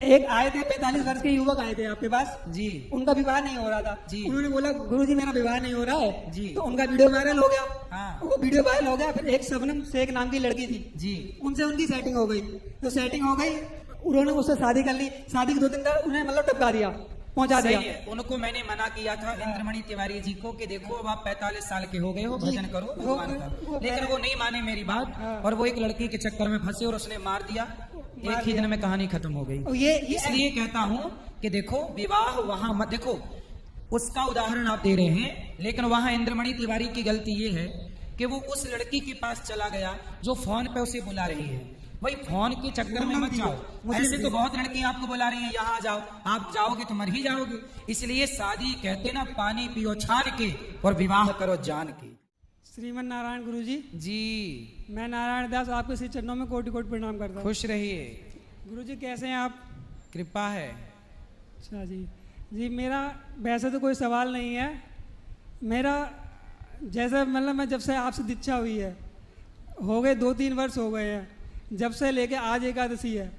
एक आए थे 45 वर्ष के युवक आए थे आपके पास जी। उनका विवाह नहीं हो रहा था जी। उन्होंने बोला गुरुजी मेरा विवाह नहीं हो रहा है जी। तो उनका वीडियो वायरल हो गया। हाँ। वो वीडियो वायरल हो गया। फिर एक शबनम शेख नाम की लड़की थी जी। उनसे उनकी सेटिंग हो गई। तो सेटिंग हो गई उन्होंने उससे शादी कर ली। शादी के 2 दिन बाद उन्हें मतलब टपका दिया, पहुंचा दिया। सही है। उनको मैंने मना किया था इंद्रमणि तिवारी जी को कि देखो अब आप 45 साल के हो गए हो, भजन करो भगवान का, लेकिन वो नहीं माने मेरी बात और वो एक लड़की के चक्कर में फंसे और उसने मार दिया। एक ही दिन में कहानी खत्म हो गई। ये इसलिए कहता हूँ कि देखो विवाह वहां मत देखो, उसका उदाहरण आप दे रहे हैं, लेकिन वहां इंद्रमणि तिवारी की गलती ये है कि वो उस लड़की के पास चला गया जो फोन पे उसे बुला रही है। वही फोन के चक्कर में मत जाओ। ऐसे तो बहुत लड़कियां आपको बुला रही हैं यहाँ जाओ, आप जाओगे तो मर ही जाओगे। इसलिए शादी कहते ना पानी पियो छान के और विवाह करो जान के। श्रीमन नारायण गुरुजी जी। मैं नारायण दास आपके श्री चरणों में कोटि कोटि प्रणाम करता हूँ। खुश रहिए। गुरुजी कैसे हैं आप? कृपा है। अच्छा जी। जी मेरा वैसे तो कोई सवाल नहीं है। मेरा जैसे मतलब मैं जब से आपसे दीक्षा हुई है हो गए 2-3 वर्ष हो गए हैं, जब से लेके आज एकादशी है,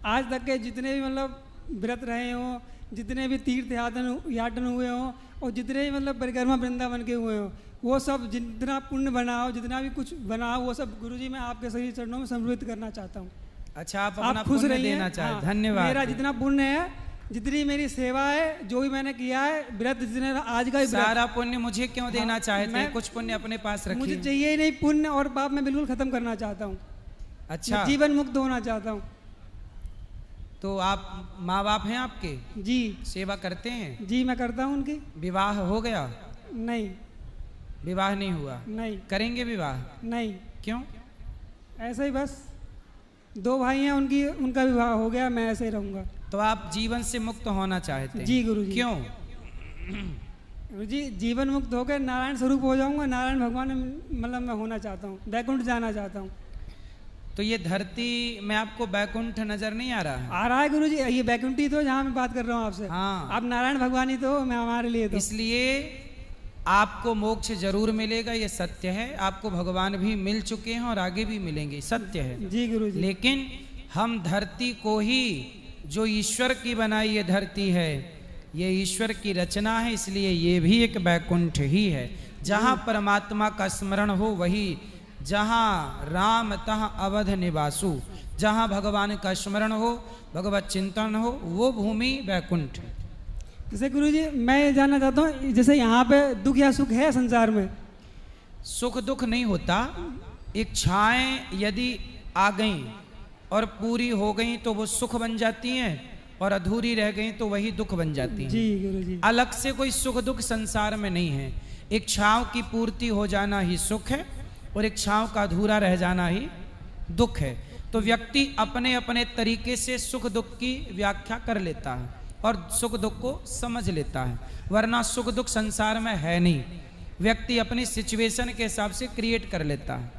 आज तक के जितने भी मतलब व्रत रहे हों, जितने भी तीर्थ याटन हुए हों और जितने भी मतलब परिक्रमा वृंदावन के हुए हों, वो सब जितना पुण्य बना हो, जितना भी कुछ बना हो, वो सब गुरुजी मैं आपके सही चरणों में समर्पित करना चाहता हूँ। अच्छा, आप अपना खुश पुण्य रहिए। देना चाहते। हाँ, धन्यवाद। मेरा जितना पुण्य है, जितनी मेरी सेवा है, जो भी मैंने किया है, व्रत जितने आज का ही व्रत, सारा पुण्य मुझे क्यों देना चाहते हैं? कुछ पुण्य अपने पास मुझे रखिए। चाहिए ही नहीं। पुण्य और पाप मैं बिल्कुल खत्म करना चाहता हूँ। अच्छा, मैं जीवन मुक्त होना चाहता हूँ। तो आप माँ बाप हैं आपके? जी। सेवा करते हैं? जी मैं करता हूँ उनकी। विवाह हो गया? नहीं। विवाह नहीं हुआ? नहीं। करेंगे विवाह? नहीं। क्यों? ऐसे ही बस 2 भाई हैं, उनका विवाह हो गया, मैं ऐसे ही रहूंगा। तो आप जीवन से मुक्त होना चाहते हैं? जी गुरुजी। क्यों? गुरुजी जीवन मुक्त होकर नारायण स्वरूप हो जाऊंगा। नारायण भगवान मतलब मैं होना चाहता हूँ, वैकुंठ जाना चाहता हूँ। तो ये धरती में आपको बैकुंठ नजर नहीं आ रहा है? आ रहा है गुरुजी, ये वैकुंठ ही तो जहाँ मैं बात कर रहा हूँ आपसे। हाँ। आप नारायण भगवान ही तो, मैं हमारे लिए तो। इसलिए आपको मोक्ष जरूर मिलेगा, ये सत्य है। आपको भगवान भी मिल चुके हैं और आगे भी मिलेंगे, सत्य है। जी गुरुजी। लेकिन हम धरती को ही, जो ईश्वर की बनाई ये धरती है, ये ईश्वर की रचना है, इसलिए ये भी एक बैकुंठ ही है। जहाँ परमात्मा का स्मरण हो वही, जहाँ राम तहाँ अवध निवासु, जहाँ भगवान का स्मरण हो, भगवत चिंतन हो, वो भूमि बैकुंठ है। जैसे गुरुजी मैं ये जानना चाहता हूँ, जैसे यहाँ पे दुख या सुख है संसार में? सुख दुख नहीं होता। इच्छाएं यदि आ गई और पूरी हो गई तो वो सुख बन जाती हैं, और अधूरी रह गई तो वही दुख बन जाती हैं। जी गुरुजी। अलग से कोई सुख दुख संसार में नहीं है। इच्छाओं की पूर्ति हो जाना ही सुख है और इच्छाओं का अधूरा रह जाना ही दुख है। तो व्यक्ति अपने अपने तरीके से सुख दुख की व्याख्या कर लेता है और सुख दुख को समझ लेता है, वरना सुख दुख संसार में है नहीं। व्यक्ति अपनी सिचुएशन के हिसाब से क्रिएट कर लेता है।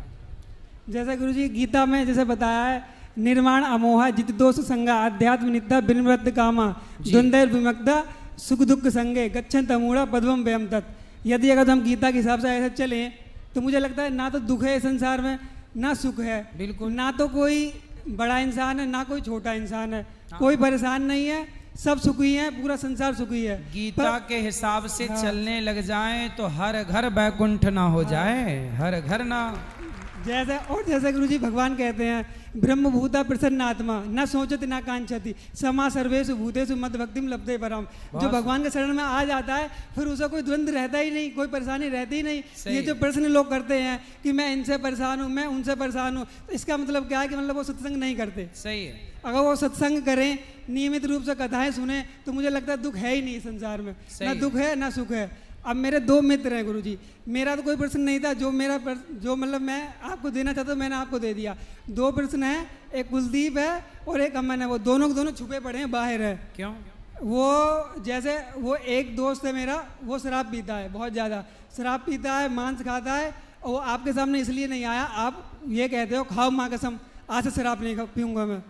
जैसे गुरुजी गीता में जैसे बताया है, निर्माण अमोहा जित दोष संगा अध्यात्म नित्या बिनवृत्त कामा द्वंद्व विमुक्ता सुख दुख संगे गच्छन तमूढ़ा पद्मम व्यम तत्। यदि अगर हम गीता के हिसाब से ऐसे चलें तो मुझे लगता है ना तो दुख है संसार में, ना सुख है। बिल्कुल। ना तो कोई बड़ा इंसान है, ना कोई छोटा इंसान है। कोई परेशान नहीं है, सब सुखी हैं, पूरा संसार सुखी है। गीता के हिसाब से चलने लग जाएं तो हर घर बैकुंठ ना हो जाए, हर घर ना। जैसे गुरुजी भगवान कहते हैं, ब्रह्मभूता प्रसन्नात्मा न सोचति न कांक्षति समा सर्वेषु भूतेषु मद भक्तिम लब्धे परम। जो भगवान के शरण में आ जाता है फिर उसे कोई द्वंद्व रहता ही नहीं, कोई परेशानी रहती ही नहीं। ये जो प्रश्न लोग करते हैं कि मैं इनसे परेशान हूँ, मैं उनसे परेशान हूँ, तो इसका मतलब क्या है कि मतलब वो सत्संग नहीं करते। सही है। अगर वो सत्संग करें, नियमित रूप से कथाएं सुने, तो मुझे लगता है दुख है ही नहीं संसार में। ना दुख है ना सुख है। अब मेरे 2 मित्र हैं गुरुजी, मेरा तो कोई प्रश्न नहीं था। जो मतलब मैं आपको देना चाहता हूँ मैंने आपको दे दिया। 2 प्रश्न हैं, एक कुलदीप है और एक अमन है। वो दोनों के दोनों छुपे पड़े हैं, बाहर है। क्यों? वो एक दोस्त है मेरा, वो शराब पीता है, बहुत ज़्यादा शराब पीता है, मांस खाता है। और वो आपके सामने इसलिए नहीं आया, आप ये कहते हो खाओ माँ कसम आज से शराब नहीं पीऊँगा मैं।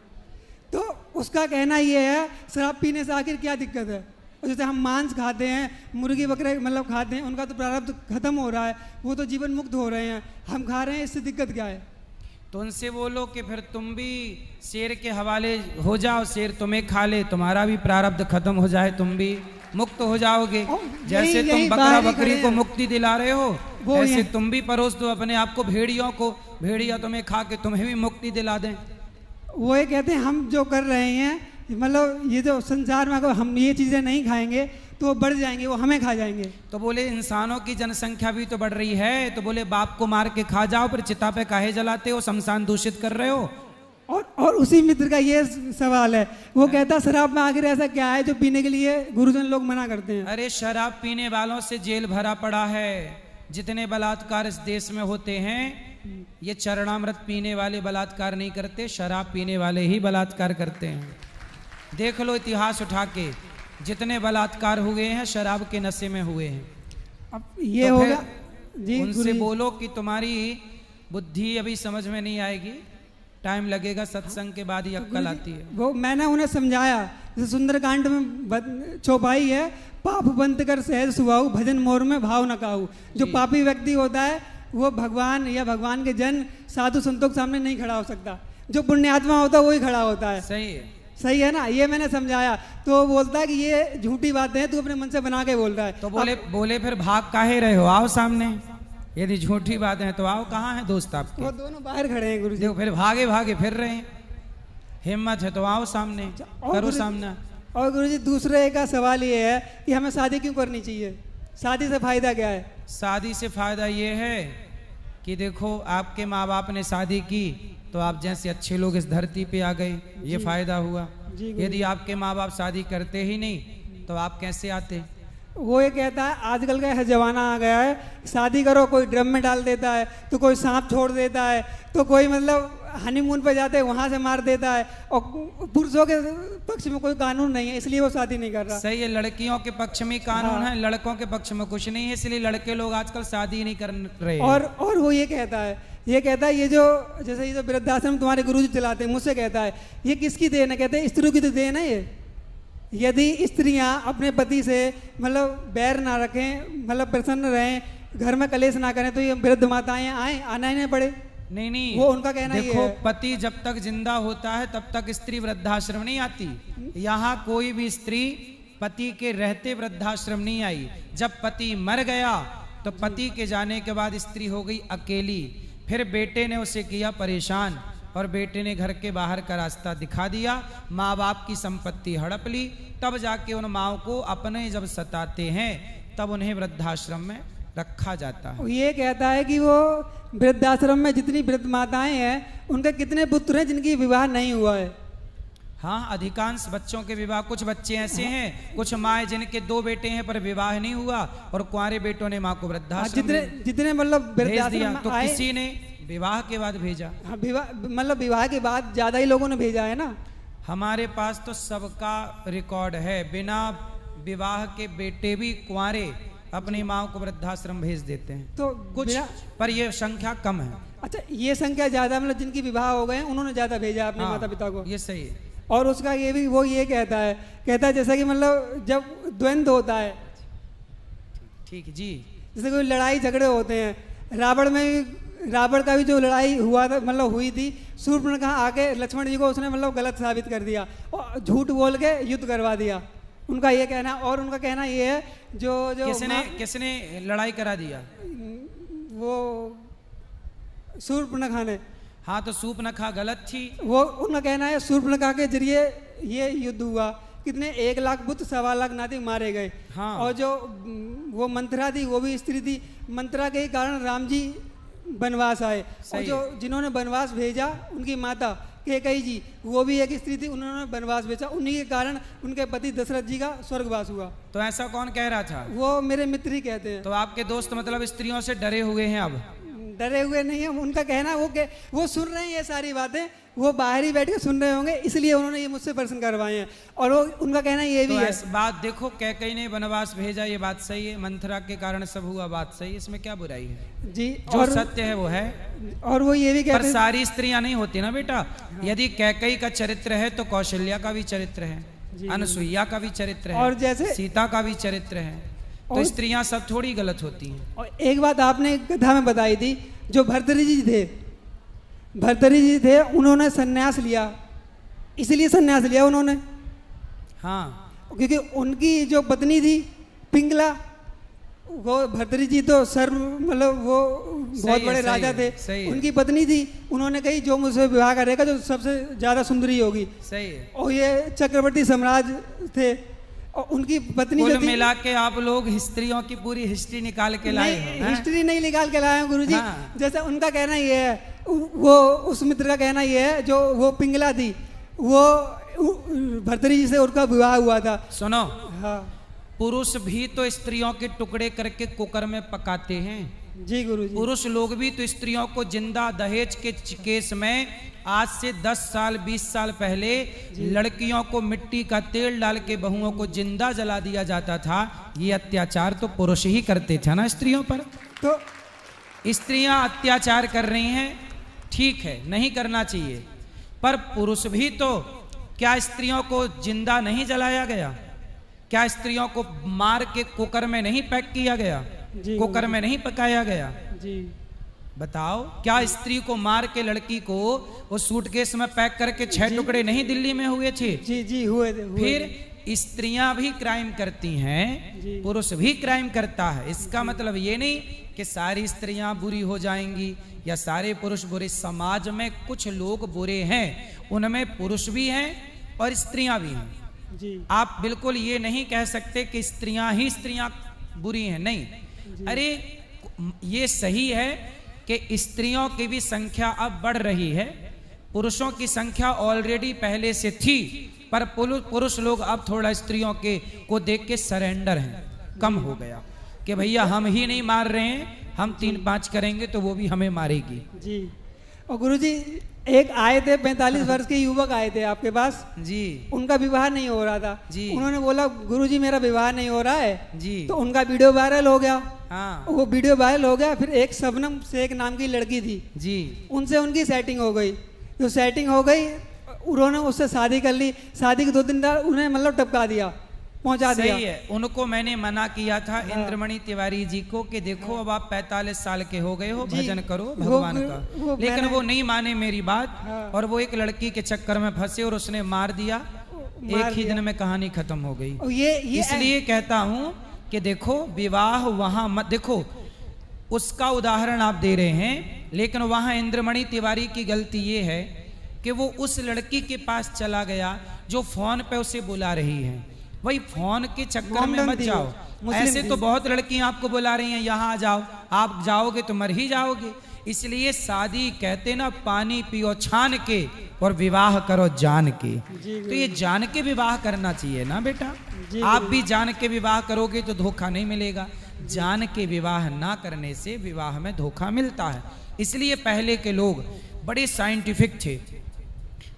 तो उसका कहना ये है शराब पीने से आखिर क्या दिक्कत है? जैसे हम मांस खाते हैं, मुर्गी बकरे मतलब खाते हैं, उनका तो प्रारब्ध खत्म हो रहा है, वो तो जीवन मुक्त हो रहे हैं, हम खा रहे हैं, इससे दिक्कत क्या है? तो उनसे बोलो कि फिर तुम भी शेर के हवाले हो जाओ, शेर तुम्हें खा ले, तुम्हारा भी प्रारब्ध खत्म हो जाए, तुम भी मुक्त हो जाओगे। जैसे तुम बकरा बकरी को मुक्ति दिला रहे हो ऐसे तुम भी परोस दो अपने आप को भेड़ियों को, भेड़िया तुम्हें खा के तुम्हें भी मुक्ति दिला दें। वो ये कहते हैं हम जो कर रहे हैं, मतलब ये जो संसार में अगर हम ये चीज़ें नहीं खाएंगे तो वो बढ़ जाएंगे, वो हमें खा जाएंगे। तो बोले इंसानों की जनसंख्या भी तो बढ़ रही है, तो बोले बाप को मार के खा जाओ, फिर चिता पे काहे जलाते हो, शमशान दूषित कर रहे हो। और उसी मित्र का ये सवाल है, वो कहता शराब में आखिर ऐसा क्या है जो पीने के लिए गुरुजन लोग मना करते हैं। अरे शराब पीने वालों से जेल भरा पड़ा है। जितने बलात्कार इस देश में होते हैं ये चरणामृत पीने वाले बलात्कार नहीं करते, शराब पीने वाले ही बलात्कार करते हैं। देख लो इतिहास उठा के, जितने बलात्कार हुए हैं शराब के नशे में हुए हैं। अब ये तो होगा जी, उनसे बोलो कि तुम्हारी बुद्धि अभी समझ में नहीं आएगी, टाइम लगेगा, सत्संग के बाद ही अक्कल आती है। वो मैंने उन्हें समझाया, जैसे सुंदरकांड में चौपाई है, पाप बंद कर सहज सुहाऊ, भजन मोर में भाव न काऊ। जो पापी व्यक्ति होता है वो भगवान या भगवान के जन साधु संतों के सामने नहीं खड़ा हो सकता, जो पुण्यात्मा होता है वही खड़ा होता है। सही है, सही है ना, ये मैंने समझाया। तो वो बोलता है कि ये झूठी बातें हैं, तू अपने मन से बना के बोल रहा है। तो बोले फिर भाग काहे रहे हो, आओ सामने, यदि झूठी बात है तो आओ। कहाँ है दोस्त आपके? वो दोनों बाहर खड़े हैं गुरुजी। देखो फिर भागे भागे फिर रहे हैं, हिम्मत है तो आओ सामने, करो सामना। और गुरुजी दूसरे का सवाल ये है कि हमें शादी क्यों करनी चाहिए, शादी से फायदा क्या है? शादी से फायदा ये है कि देखो आपके माँ बाप ने शादी की तो आप जैसे अच्छे लोग इस धरती पे आ गए, ये फायदा हुआ। यदि आपके माँ बाप शादी करते ही नहीं तो आप कैसे आते? वो ये कहता है आजकल का जमाना आ गया है, शादी करो कोई ड्रम में डाल देता है, तो कोई सांप छोड़ देता है, तो कोई मतलब हनीमून पे जाते हैं वहां से मार देता है, और पुरुषों के पक्ष में कोई कानून नहीं है इसलिए वो शादी नहीं कर रहा। सही है, लड़कियों के पक्ष में कानून है, लड़कों के पक्ष में कुछ नहीं है, इसलिए लड़के लोग आजकल शादी नहीं कर रहे। और वो ये कहता है ये जो जैसे ये जो वृद्धाश्रम तुम्हारे गुरुजी चलाते हैं, मुझसे कहता है ये किसकी देन है? कहते हैं स्त्रियों की तो देन है ये। यदि स्त्रियां अपने पति से मतलब बैर ना रखें, मतलब प्रसन्न रहें, घर में कलेश ना करें, तो ये वृद्ध माताएं आना ही नहीं पड़े। नहीं वो उनका कहना ये है। देखो पति जब तक जिंदा होता है तब तक स्त्री वृद्धाश्रम नहीं आती। यहाँ कोई भी स्त्री पति के रहते वृद्धाश्रम नहीं आई। जब पति मर गया तो पति के जाने के बाद स्त्री हो गई अकेली। फिर बेटे ने उसे किया परेशान और बेटे ने घर के बाहर का रास्ता दिखा दिया, माँ बाप की संपत्ति हड़प ली, तब जाके उन माओ को अपने जब सताते हैं तब उन्हें वृद्धाश्रम में रखा जाता है। ये कहता है कि वो वृद्धाश्रम में जितनी वृद्ध माताएं हैं उनके कितने पुत्र हैं जिनकी विवाह नहीं हुआ है? हाँ, अधिकांश बच्चों के विवाह, कुछ बच्चे ऐसे हैं, कुछ माए जिनके 2 बेटे हैं पर विवाह नहीं हुआ और कुंवारे बेटों ने माँ को वृद्धाश्रम जितने मतलब भेज दिया, तो किसी ने विवाह के बाद भेजा। हाँ, मतलब विवाह के बाद ज्यादा ही लोगों ने भेजा है ना। हमारे पास तो सबका रिकॉर्ड है, बिना विवाह के बेटे भी कुंवारे अपनी माँ को वृद्धाश्रम भेज देते हैं। तो कुछ पर ये संख्या कम है। अच्छा, ये संख्या ज्यादा मतलब जिनकी विवाह हो गए उन्होंने ज्यादा भेजा अपने माता पिता को। ये सही है। और उसका ये भी वो ये कहता है जैसा कि मतलब जब द्वंद्व होता है, ठीक जी, जैसे कोई लड़ाई झगड़े होते हैं, रावण का भी जो लड़ाई हुआ था मतलब हुई थी, शूर्पणखा आके लक्ष्मण जी को उसने मतलब गलत साबित कर दिया और झूठ बोल के युद्ध करवा दिया, उनका ये कहना। और उनका कहना ये है जो किसने लड़ाई करा दिया? वो शूर्पणखा ने। हाँ, तो शूर्पणखा गलत थी। वो उनका कहना है शूर्पणखा के जरिए ये युद्ध हुआ, कितने 1 लाख बुत 1.25 लाख नाती मारे गए। हाँ। और जो वो मंत्रा थी वो भी स्त्री थी, मंत्रा के कारण राम जी वनवास आए। और जो जिन्होंने वनवास भेजा उनकी माता कैकेयी जी, वो भी एक स्त्री थी, उन्होंने वनवास भेजा, उन्हीं के कारण उनके पति दशरथ जी का स्वर्गवास हुआ। तो ऐसा कौन कह रहा था? वो मेरे मित्र ही कहते हैं। तो आपके दोस्त मतलब स्त्रियों से डरे हुए हैं? अब डरे हुए नहीं है, उनका कहना वो सुन रहे हैं ये सारी बातें, वो बाहर ही बैठ के सुन रहे होंगे, इसलिए उन्होंने ये मुझसे प्रश्न करवाए हैं। और वो उनका कहना ये भी है। बात देखो, कैकेयी ने वनवास भेजा, ये बात सही है, मंथरा के कारण सब हुआ, बात सही है, इसमें क्या बुराई है जी? जो सत्य है वो है। और वो ये भी कहते हैं, पर सारी स्त्रियां नहीं होती ना बेटा। यदि कैकेयी का चरित्र है तो कौशल्या का भी चरित्र है, अनसुईया का भी चरित्र है, और जैसे सीता का भी चरित्र है। तो स्त्रियां सब थोड़ी गलत होती हैं। और एक बात आपने कथा में बताई थी, जो भर्तृहरि जी थे, भर्तृहरि जी थे, उन्होंने संन्यास लिया, इसलिए संन्यास लिया उन्होंने। हाँ, क्योंकि उनकी जो पत्नी थी पिंगला, वो भर्तृहरि जी तो मतलब वो बहुत बड़े राजा थे, उनकी पत्नी थी, उन्होंने कही जो मुझसे विवाह करेगा जो सबसे ज्यादा सुंदरी होगी। सही है। और ये चक्रवर्ती सम्राट थे, और उनकी पत्नी कुल मिला के आप लोग स्त्रियों की पूरी हिस्ट्री निकाल के लाए हैं। हिस्ट्री नहीं निकाल के लाए हैं गुरुजी। हाँ। जैसे उनका कहना ये है, वो उस मित्र का कहना ये है, जो वो पिंगला थी, वो भर्तृहरि जी से उनका विवाह हुआ था। सुनो, हाँ, पुरुष भी तो स्त्रियों के टुकड़े करके कुकर में पकाते हैं। जी गुरुजी। पुरुष लोग भी तो स्त्रियों को जिंदा दहेज के केस में आज से 10 साल 20 साल पहले लड़कियों को मिट्टी का तेल डाल के बहुओं को जिंदा जला दिया जाता था। ये अत्याचार तो पुरुष ही करते थे ना स्त्रियों पर। तो स्त्रियां अत्याचार कर रही हैं, ठीक है, नहीं करना चाहिए, पर पुरुष भी तो, क्या स्त्रियों को जिंदा नहीं जलाया गया? क्या स्त्रियों को मार के कुकर में नहीं पैक किया गया? कुकर में नहीं पकाया गया? जी बताओ, क्या स्त्री को मार के लड़की को वो सूटकेस में पैक करके 6 टुकड़े नहीं दिल्ली में हुए थे? जी जी हुए थे। फिर स्त्रियां भी क्राइम करती हैं, पुरुष भी क्राइम करता है। इसका मतलब ये नहीं कि सारी स्त्रियां बुरी हो जाएंगी या सारे पुरुष बुरे। समाज में कुछ लोग बुरे हैं, उनमें पुरुष भी हैं और स्त्रियां भी हैं। जी। आप बिल्कुल ये नहीं कह सकते कि स्त्रियां ही स्त्रियां बुरी हैं, नहीं। अरे ये सही है कि स्त्रियों की भी संख्या अब बढ़ रही है, पुरुषों की संख्या ऑलरेडी पहले से थी, पर पुरुष लोग अब थोड़ा स्त्रियों के को देख के सरेंडर हैं, कम हो गया कि भैया हम ही नहीं मार रहे हैं, हम 3-5 करेंगे तो वो भी हमें मारेगी। जी। और गुरुजी एक आए थे 45 वर्ष के युवक आए थे आपके पास जी, उनका विवाह नहीं हो रहा था जी। उन्होंने बोला गुरुजी मेरा विवाह नहीं हो रहा है जी, तो उनका वीडियो वायरल हो गया। हाँ, वो वीडियो वायरल हो गया, फिर एक शबनम शेख नाम की लड़की थी जी, उनसे उनकी सेटिंग हो गई। जो सेटिंग हो गई उन्होंने उससे शादी कर ली, शादी के 2 दिन बाद उन्हें मतलब टपका दिया, पहुंचा दिया। सही है। उनको मैंने मना किया था इंद्रमणि तिवारी जी को कि देखो अब आप 45 साल के हो गए हो, भजन करो भगवान का, लेकिन वो नहीं माने मेरी बात। और वो एक लड़की के चक्कर में फंसे और उसने मार दिया, एक ही दिन में कहानी खत्म हो गई। इसलिए कहता हूं कि देखो विवाह वहां मत देखो, उसका उदाहरण आप दे रहे हैं, लेकिन वहां इंद्रमणि तिवारी की गलती ये है कि वो उस लड़की के पास चला गया जो फोन पे उसे बुला रही है। वही फोन के चक्कर में मत जाओ। ऐसे तो बहुत लड़कियां आपको बुला रही हैं यहाँ आ जाओ, आप जाओगे तो मर ही जाओगे। इसलिए शादी कहते ना पानी पियो छान के और विवाह करो जान के। तो ये जान के विवाह करना चाहिए ना बेटा। आप भी जान के विवाह करोगे तो धोखा नहीं मिलेगा, जान के विवाह ना करने से विवाह में धोखा मिलता है। इसलिए पहले के लोग बड़े साइंटिफिक थे।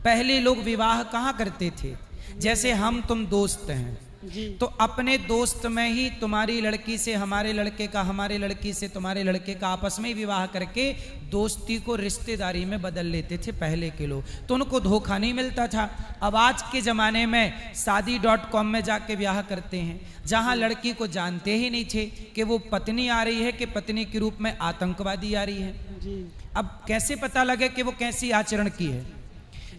पहले लोग विवाह कहाँ करते थे, जैसे हम तुम दोस्त हैं तो अपने दोस्त में ही तुम्हारी लड़की से हमारे लड़के का, हमारे लड़की से तुम्हारे लड़के का आपस में ही विवाह करके दोस्ती को रिश्तेदारी में बदल लेते थे पहले के लोग, तो उनको धोखा नहीं मिलता था। अब आज के ज़माने में शादी.com में जाके ब्याह करते हैं, जहां लड़की को जानते ही नहीं थे कि वो पत्नी आ रही है कि पत्नी के रूप में आतंकवादी आ रही है। अब कैसे पता लगे कि वो कैसी आचरण की है।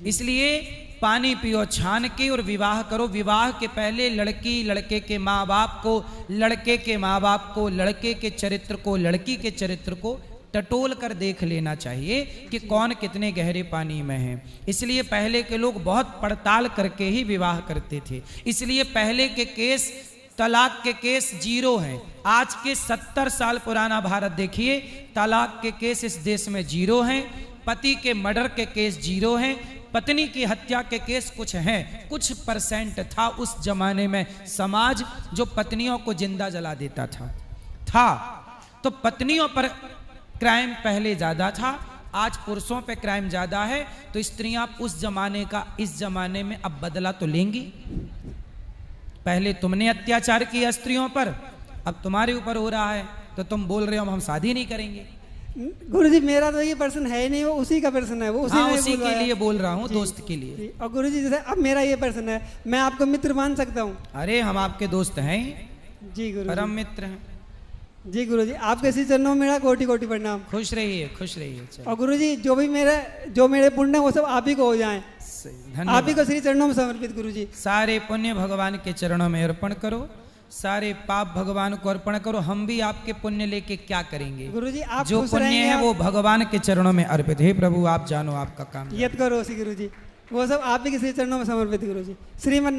इसलिए पानी पियो छान के और विवाह करो। विवाह के पहले लड़की लड़के के माँ बाप को, लड़के के माँ बाप को, लड़के के चरित्र को, लड़की के चरित्र को टटोल कर देख लेना चाहिए कि कौन कितने गहरे पानी में है। इसलिए पहले के लोग बहुत पड़ताल करके ही विवाह करते थे। इसलिए पहले के केस, तलाक के केस 0 हैं। आज के 70 साल पुराना भारत देखिए, तलाक के केस इस देश में 0 हैं, पति के मर्डर के केस 0 हैं, पत्नी की हत्या के केस कुछ हैं, कुछ % था उस जमाने में समाज जो पत्नियों को जिंदा जला देता था। तो पत्नियों पर क्राइम पहले ज्यादा था, आज पुरुषों पे क्राइम ज्यादा है। तो स्त्रियां उस जमाने का इस जमाने में अब बदला तो लेंगी। पहले तुमने अत्याचार किया स्त्रियों पर, अब तुम्हारे ऊपर हो रहा है, तो तुम बोल रहे हो हम शादी नहीं करेंगे। गुरुजी मेरा तो ये पर्सन है ही नहीं, वो उसी का पर्सन है, वो उसी के लिए बोल रहा हूँ, दोस्त के लिए। और गुरुजी जैसे अब मेरा ये पर्सन है, मैं आपको मित्र मान सकता हूँ? अरे हम आपके दोस्त हैं जी गुरुजी, परम मित्र हैं। जी गुरुजी, आपके श्री चरणों में मेरा कोटि कोटि प्रणाम। खुश रहिए, खुश रहिए। चलो, और गुरुजी जो मेरे पुण्य है वो सब आप ही को हो जाएं। सही, आप ही धन्यवाद। को श्री चरणों में समर्पित गुरुजी। सारे पुण्य भगवान के चरणों में अर्पण करो, सारे पाप भगवान को अर्पण करो। हम भी आपके पुण्य लेके क्या करेंगे? गुरुजी आप जो खुश पुण्य रहेंगे, है आप- वो भगवान के चरणों में अर्पित। हे प्रभु आप जानो आपका काम। यत करो सी गुरुजी, वो सब आप ही के श्री चरणों में समर्पित गुरुजी। श्रीमन